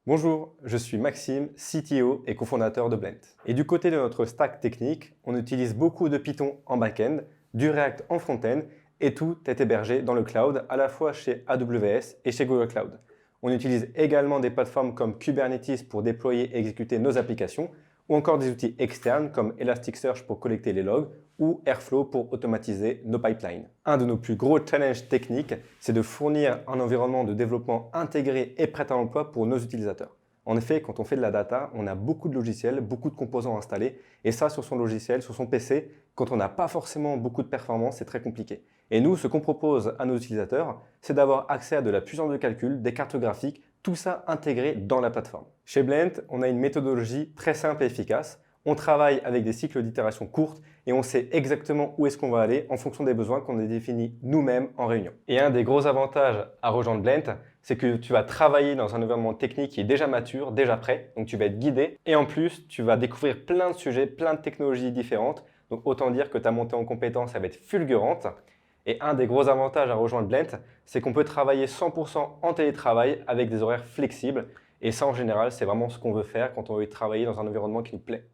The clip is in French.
Bonjour, je suis Maxime, CTO et cofondateur de Blend. Et du côté de notre stack technique, on utilise beaucoup de Python en back-end, du React en front-end et tout est hébergé dans le cloud, à la fois chez AWS et chez Google Cloud. On utilise également des plateformes comme Kubernetes pour déployer et exécuter nos applications ou encore des outils externes comme Elasticsearch pour collecter les logs ou Airflow pour automatiser nos pipelines. Un de nos plus gros challenges techniques, c'est de fournir un environnement de développement intégré et prêt à l'emploi pour nos utilisateurs. En effet, quand on fait de la data, on a beaucoup de logiciels, beaucoup de composants installés, et ça sur son logiciel, sur son PC, quand on n'a pas forcément beaucoup de performance, c'est très compliqué. Et nous, ce qu'on propose à nos utilisateurs, c'est d'avoir accès à de la puissance de calcul, des cartes graphiques, tout ça intégré dans la plateforme. Chez Blend, on a une méthodologie très simple et efficace. On travaille avec des cycles d'itération courtes et on sait exactement où est-ce qu'on va aller en fonction des besoins qu'on a définis nous-mêmes en réunion. Et un des gros avantages à rejoindre Blend, c'est que tu vas travailler dans un environnement technique qui est déjà mature, déjà prêt, donc tu vas être guidé. Et en plus, tu vas découvrir plein de sujets, plein de technologies différentes. Donc autant dire que ta montée en compétences, elle va être fulgurante. Et un des gros avantages à rejoindre Blend, c'est qu'on peut travailler 100% en télétravail avec des horaires flexibles. Et ça, en général, c'est vraiment ce qu'on veut faire quand on veut travailler dans un environnement qui nous plaît.